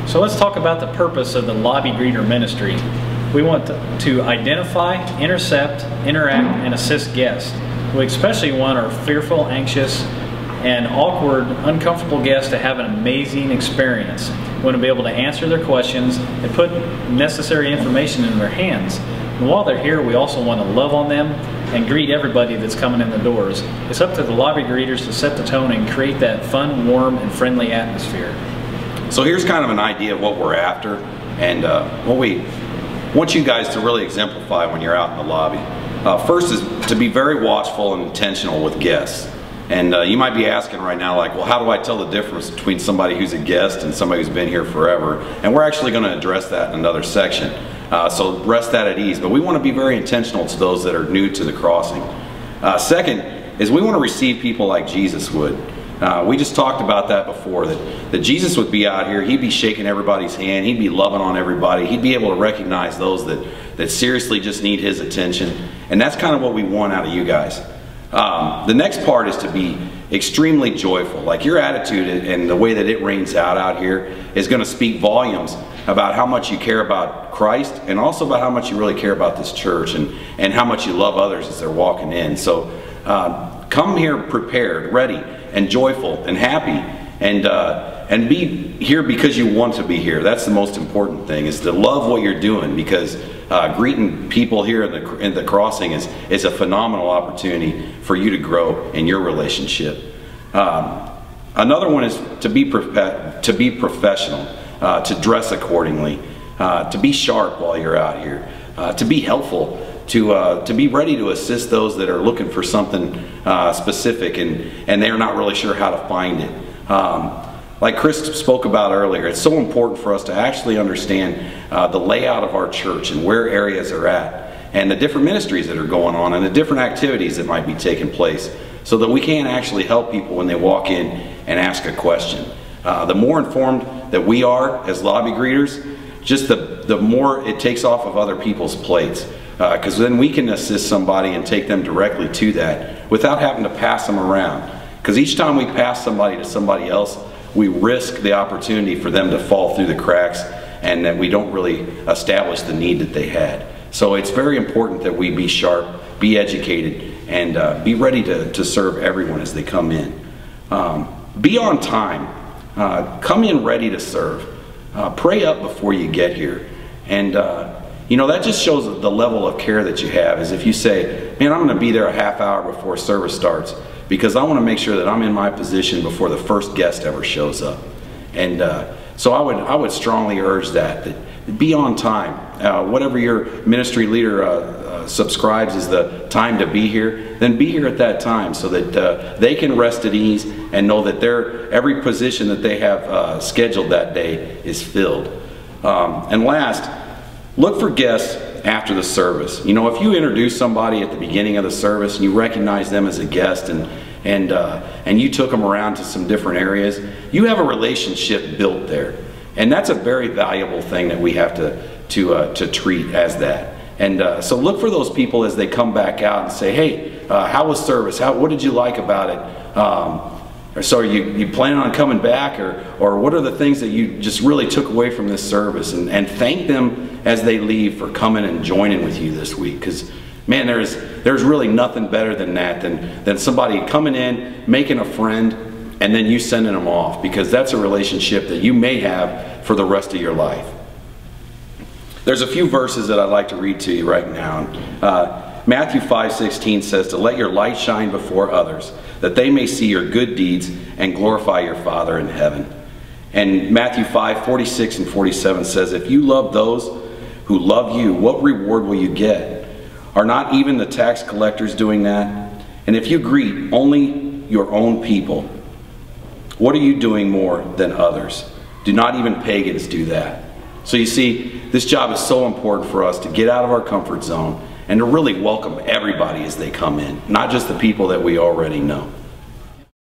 So let's talk about the purpose of the lobby greeter ministry. We want to identify, intercept, interact, and assist guests. We especially want our fearful, anxious, and awkward, uncomfortable guests to have an amazing experience. We want to be able to answer their questions and put necessary information in their hands. And while they're here, we also want to love on them and greet everybody that's coming in the doors. It's up to the lobby greeters to set the tone and create that fun, warm, and friendly atmosphere. So here's kind of an idea of what we're after, and what we want you guys to really exemplify when you're out in the lobby. First is to be very watchful and intentional with guests. And you might be asking right now, like, well, how do I tell the difference between somebody who's a guest and somebody who's been here forever? And we're actually going to address that in another section. So rest that at ease. But we want to be very intentional to those that are new to the crossing. Second is we want to receive people like Jesus would. We just talked about that before, that Jesus would be out here, he'd be shaking everybody's hand, he'd be loving on everybody, he'd be able to recognize those that seriously just need his attention. And that's kind of what we want out of you guys. The next part is to be extremely joyful. Like, your attitude and the way that it rains out here is going to speak volumes about how much you care about Christ, and also about how much you really care about this church, and how much you love others as they're walking in. So come here prepared, ready, and joyful, and happy, and be here because you want to be here. That's the most important thing, is to love what you're doing, because greeting people here in the crossing is a phenomenal opportunity for you to grow in your relationship. Another one is to be professional, to dress accordingly, to be sharp while you're out here, to be helpful, to be ready to assist those that are looking for something specific and they're not really sure how to find it. Like Chris spoke about earlier, it's so important for us to actually understand the layout of our church and where areas are at, and the different ministries that are going on, and the different activities that might be taking place, so that we can actually help people when they walk in and ask a question. The more informed that we are as lobby greeters, just the more it takes off of other people's plates. Because then we can assist somebody and take them directly to that without having to pass them around. Because each time we pass somebody to somebody else, we risk the opportunity for them to fall through the cracks, and that we don't really establish the need that they had. So it's very important that we be sharp, be educated, and be ready to serve everyone as they come in. Be on time. Come in ready to serve. Pray up before you get here. And you know, that just shows the level of care that you have. Is if you say, man, I'm going to be there a half hour before service starts, because I want to make sure that I'm in my position before the first guest ever shows up. And so I would strongly urge that be on time. Whatever your ministry leader subscribes is the time to be here, then be here at that time, so that they can rest at ease and know that every position that they have scheduled that day is filled. And last, look for guests after the service. You know, if you introduce somebody at the beginning of the service and you recognize them as a guest, and you took them around to some different areas, you have a relationship built there. And that's a very valuable thing that we have to treat as that. And so look for those people as they come back out and say, hey, how was service? What did you like about it? So are you planning on coming back, or what are the things that you just really took away from this service? And thank them as they leave for coming and joining with you this week. Because, man, there's really nothing better than that, than somebody coming in, making a friend, and then you sending them off, because that's a relationship that you may have for the rest of your life. There's a few verses that I'd like to read to you right now. Matthew 5:16 says to let your light shine before others, that they may see your good deeds and glorify your Father in heaven. And Matthew 5:46 and 47 says, if you love those who love you, what reward will you get? Are not even the tax collectors doing that? And if you greet only your own people, what are you doing more than others? Do not even pagans do that? So you see, this job is so important for us to get out of our comfort zone and to really welcome everybody as they come in, not just the people that we already know.